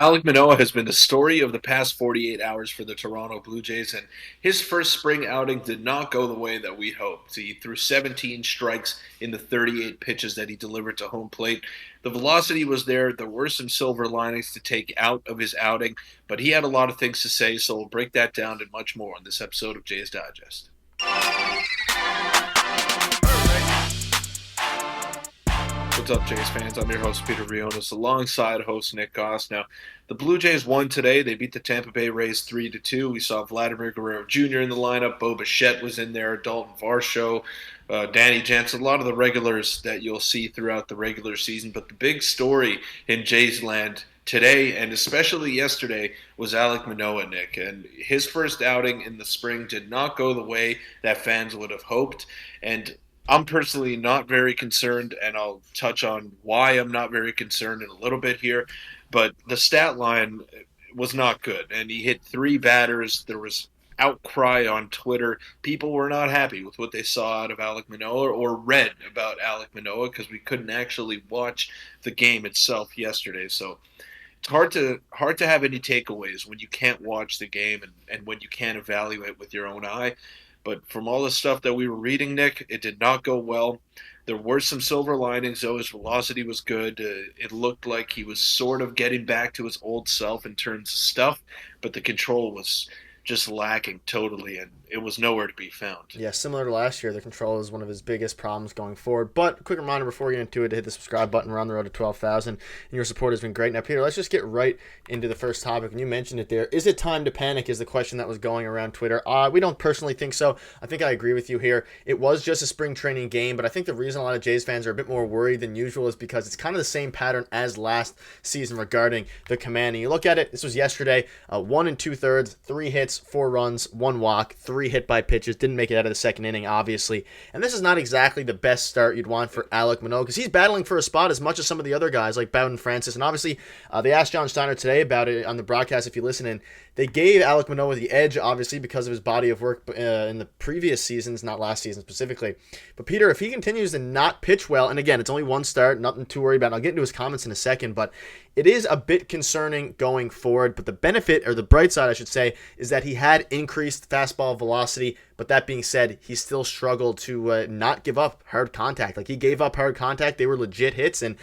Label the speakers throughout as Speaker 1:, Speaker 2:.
Speaker 1: Alek Manoah has been the story of the past 48 hours for the Toronto Blue Jays, and his first spring outing did not go the way that we hoped. He threw 17 strikes in the 38 pitches that he delivered to home plate. The velocity was there. There were some silver linings to take out of his outing, but he had a lot of things to say, so we'll break that down and much more on this episode of Jays Digest. What's up, Jays fans? I'm your host, Peter Vryonis, alongside host Nick Gosse. Now, the Blue Jays won today. They beat the Tampa Bay Rays 3-2. We saw Vladimir Guerrero Jr. in the lineup. Bo Bichette was in there. Dalton Varsho, Danny Jansen, a lot of the regulars that you'll see throughout the regular season. But the big story in Jays land today, and especially yesterday, was Alek Manoah, Nick. And his first outing in the spring did not go the way that fans would have hoped. And I'm personally not very concerned, and I'll touch on why I'm not very concerned in a little bit here. But the stat line was not good, and he hit three batters. There was outcry on Twitter. People were not happy with what they saw out of Alek Manoah or read about Alek Manoah because we couldn't actually watch the game itself yesterday. So it's hard to have any takeaways when you can't watch the game and when you can't evaluate with your own eye. But from all the stuff that we were reading, Nick, it did not go well. There were some silver linings, though. His velocity was good. It looked like he was sort of getting back to his old self in terms of stuff, but the control was just lacking totally, and it was nowhere to be found.
Speaker 2: Yeah, similar to last year, the control is one of his biggest problems going forward. But quick reminder before we get into it to hit the subscribe button. We're on the road to 12,000, and your support has been great. Now, Peter, let's just get right into the first topic. And you mentioned it there. Is it time to panic is the question that was going around Twitter. We don't personally think so. I think I agree with you here. It was just a spring training game, but I think the reason a lot of Jays fans are a bit more worried than usual is because it's kind of the same pattern as last season regarding the command. And you look at it, this was yesterday, 1 2/3, 3 hits, 4 runs, 1 walk, 3 hit by pitches. Didn't make it out of the second inning, obviously. And this is not exactly the best start you'd want for Alek Manoah because he's battling for a spot as much as some of the other guys like Bowden Francis. And obviously, they asked John Steiner today about it on the broadcast, if you listen in. They gave Alek Manoah the edge, obviously, because of his body of work in the previous seasons, not last season specifically. But Peter, if he continues to not pitch well, and again, it's only one start, nothing to worry about. I'll get into his comments in a second, but it is a bit concerning going forward. But the benefit, or the bright side, I should say, is that he had increased fastball velocity. But that being said, he still struggled to not give up hard contact. Like, he gave up hard contact. They were legit hits, and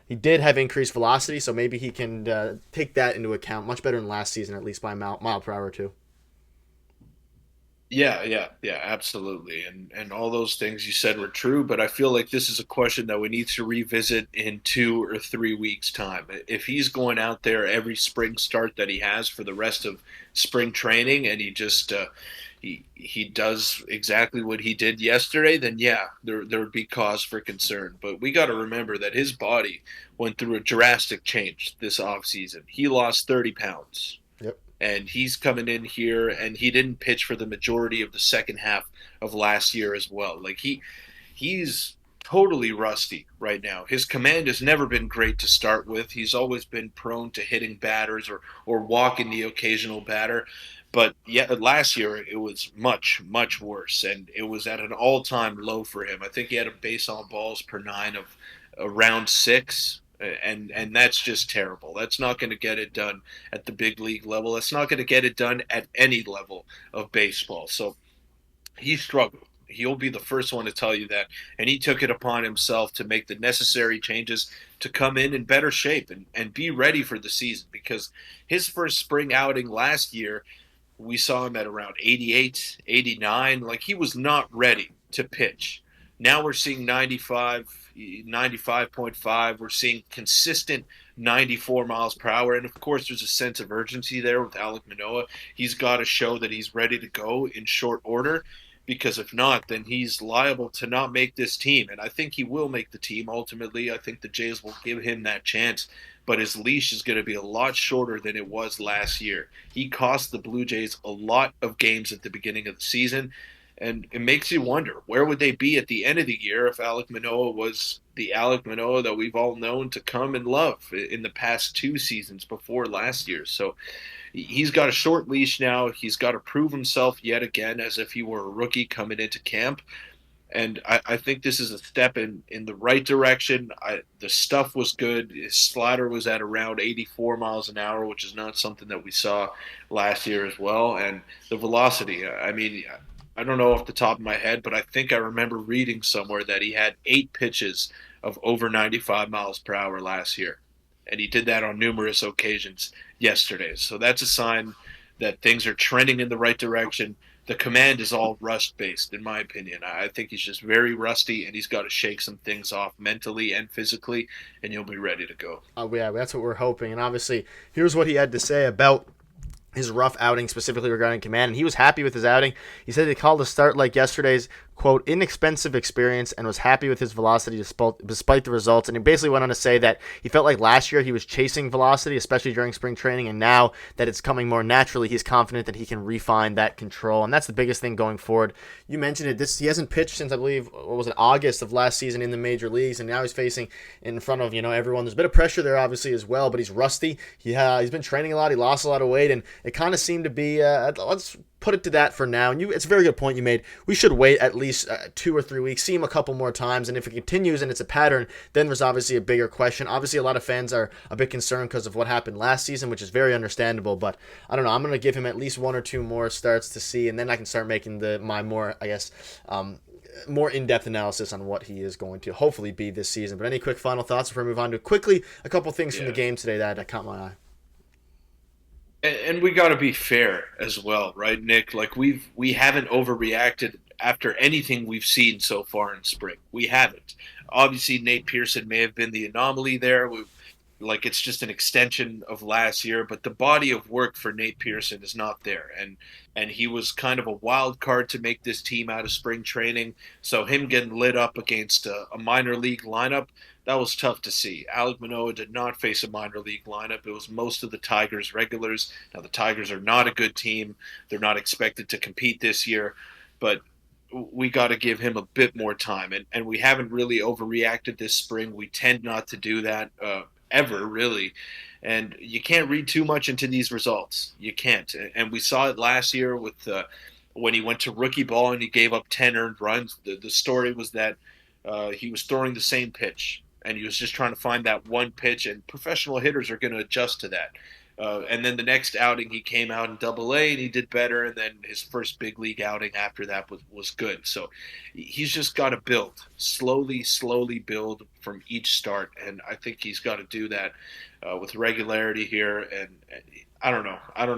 Speaker 2: he did have increased velocity, so maybe he can take that into account. Much better than last season, at least by a mile per hour or two.
Speaker 1: Yeah, absolutely. And all those things you said were true, but I feel like this is a question that we need to revisit in 2 or 3 weeks' time. If he's going out there every spring start that he has for the rest of spring training and he just he does exactly what he did yesterday, then yeah, there would be cause for concern. But we got to remember that his body went through a drastic change this offseason. He lost 30 pounds
Speaker 2: Yep.
Speaker 1: and he's coming in here and he didn't pitch for the majority of the second half of last year as well. Like he's totally rusty right now. His command has never been great to start with. He's always been prone to hitting batters or walking the occasional batter. But yeah, last year it was much worse, and it was at an all-time low for him. I think he had a base on balls per nine of around 6, and that's just terrible. That's not going to get it done at the big league level. That's not going to get it done at any level of baseball. So he struggled. He'll be the first one to tell you that. And he took it upon himself to make the necessary changes to come in better shape and be ready for the season. Because his first spring outing last year, we saw him at around 88, 89. Like, he was not ready to pitch. Now we're seeing 95, 95.5. We're seeing consistent 94 miles per hour. And of course, there's a sense of urgency there with Alek Manoah. He's got to show that he's ready to go in short order, because if not, then he's liable to not make this team. And I think he will make the team ultimately. I think the Jays will give him that chance. But his leash is going to be a lot shorter than it was last year. He cost the Blue Jays a lot of games at the beginning of the season. And it makes you wonder, where would they be at the end of the year if Alek Manoah was the Alek Manoah that we've all known to come and love in the past 2 seasons before last year? So he's got a short leash now. He's got to prove himself yet again as if he were a rookie coming into camp. And I think this is a step in the right direction. The stuff was good. His slider was at around 84 miles an hour, which is not something that we saw last year as well. And the velocity, I mean, I don't know off the top of my head, but I think I remember reading somewhere that he had 8 pitches of over 95 miles per hour last year. And he did that on numerous occasions yesterday. So that's a sign that things are trending in the right direction. The command is all rust based, in my opinion. I think he's just very rusty, and he's got to shake some things off mentally and physically, and he'll be ready to go.
Speaker 2: Yeah, that's what we're hoping. And obviously, here's what he had to say about his rough outing specifically regarding command, and he was happy with his outing. He said he called a start like yesterday's, quote, inexpensive experience and was happy with his velocity despite the results. And he basically went on to say that he felt like last year he was chasing velocity, especially during spring training, and now that it's coming more naturally, he's confident that he can refine that control. And that's the biggest thing going forward. You mentioned it. He hasn't pitched since, I believe, what was it, August of last season in the major leagues, and now he's facing in front of everyone. There's a bit of pressure there, obviously, as well, but he's rusty. He's been training a lot. He lost a lot of weight, and it kind of seemed to be let's put it to that for now. And it's a very good point you made. We should wait at least 2 or 3 weeks, see him a couple more times, and if it continues and it's a pattern, then there's obviously a bigger question. Obviously, a lot of fans are a bit concerned because of what happened last season, which is very understandable. But I don't know. I'm going to give him at least 1 or 2 more starts to see, and then I can start making my more, I guess, more in-depth analysis on what he is going to hopefully be this season. But any quick final thoughts before we move on to quickly a couple things from the
Speaker 1: Yeah.
Speaker 2: game today that caught my eye?
Speaker 1: And we got to be fair as well, right, Nick? Like we haven't overreacted after anything we've seen so far in spring. We haven't. Obviously, Nate Pearson may have been the anomaly there. Like it's just an extension of last year, but the body of work for Nate Pearson is not there, and he was kind of a wild card to make this team out of spring training. So him getting lit up against a minor league lineup, that was tough to see. Alek Manoah did not face a minor league lineup. It was most of the Tigers regulars. Now the Tigers are not a good team. They're not expected to compete this year, but we got to give him a bit more time. And we haven't really overreacted this spring. We tend not to do that ever, really. And you can't read too much into these results. You can't. And we saw it last year with when he went to rookie ball and he gave up 10 earned runs. The story was that he was throwing the same pitch. And he was just trying to find that one pitch, and professional hitters are going to adjust to that. And then the next outing, he came out in Double A and he did better. And then his first big league outing after that was good. So he's just got to build slowly, slowly build from each start. And I think he's got to do that with regularity here. And I don't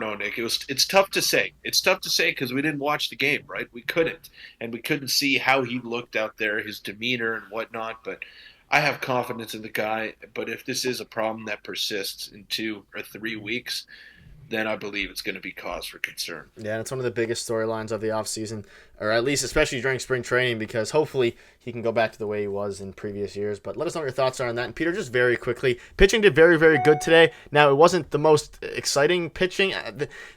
Speaker 1: know, Nick. It's tough to say. It's tough to say because we didn't watch the game, right? We couldn't, and we couldn't see how he looked out there, his demeanor and whatnot. But I have confidence in the guy, but if this is a problem that persists in 2 or 3 weeks, then I believe it's going to be cause for concern.
Speaker 2: Yeah, and it's one of the biggest storylines of the offseason, or at least especially during spring training, because hopefully he can go back to the way he was in previous years. But let us know what your thoughts are on that. And Peter, just very quickly, pitching did very, very good today. Now, it wasn't the most exciting pitching.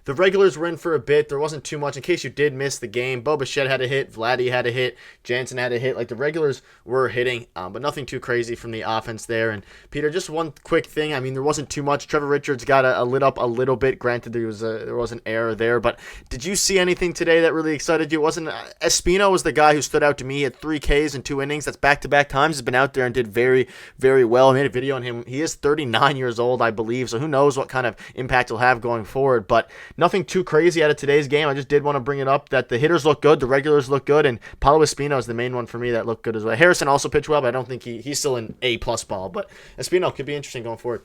Speaker 2: The regulars were in for a bit. There wasn't too much. In case you did miss the game, Bo Bichette had a hit, Vladdy had a hit, Jansen had a hit. Like, the regulars were hitting, but nothing too crazy from the offense there. And Peter, just one quick thing. I mean, there wasn't too much. Trevor Richards got a lit up a little bit. Granted, there was an error there, but did you see anything today that really excited you? It wasn't Espino was the guy who stood out to me. He had 3 Ks in 2 innings. That's back-to-back times. He's been out there and did very, very well. I made a video on him. He is 39 years old, I believe, so who knows what kind of impact he'll have going forward, but nothing too crazy out of today's game. I just did want to bring it up that the hitters look good, the regulars look good, and Paulo Espino is the main one for me that looked good as well. Harrison also pitched well, but I don't think he's still an A-plus ball, but Espino could be interesting going forward.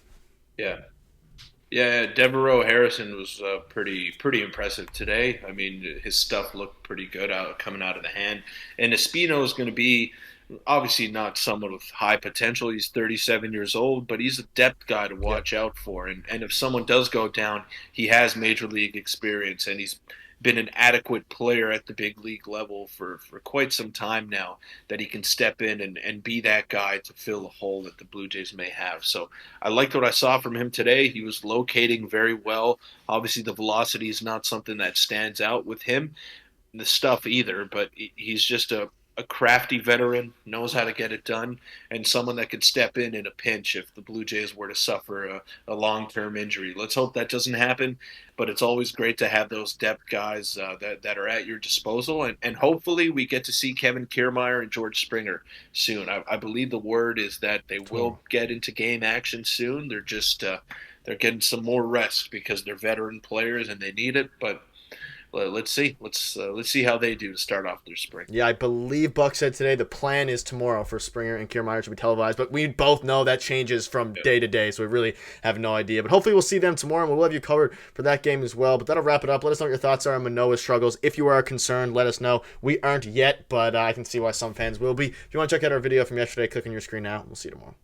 Speaker 1: Yeah. Yeah, Devereaux Harrison was pretty impressive today. I mean, his stuff looked pretty good coming out of the hand. And Espino is going to be obviously not someone with high potential. He's 37 years old, but he's a depth guy to
Speaker 2: Yeah.
Speaker 1: watch out for. And if someone does go down, he has major league experience, and he's been an adequate player at the big league level for quite some time now, that he can step in and be that guy to fill a hole that the Blue Jays may have. So I liked what I saw from him today. He was locating very well. Obviously, the velocity is not something that stands out with him, the stuff either, but he's just a crafty veteran, knows how to get it done, and someone that could step in a pinch if the Blue Jays were to suffer a long-term injury. Let's hope that doesn't happen, but it's always great to have those depth guys that are at your disposal, and hopefully we get to see Kevin Kiermaier and George Springer soon. I believe the word is that they will
Speaker 2: Tomorrow.
Speaker 1: get into game action soon. They're just they're getting some more rest because they're veteran players and they need it, but let's see. Let's see how they do to start off their spring.
Speaker 2: Yeah, I believe Buck said today the plan is tomorrow for Springer and Kiermaier to be televised, but we both know that changes from
Speaker 1: Yeah.
Speaker 2: day to day, so we really have no idea. But hopefully we'll see them tomorrow, and we'll have you covered for that game as well. But that'll wrap it up. Let us know what your thoughts are on Manoah's struggles. If you are concerned, let us know. We aren't yet, but I can see why some fans will be. If you want to check out our video from yesterday, click on your screen now. We'll see you tomorrow.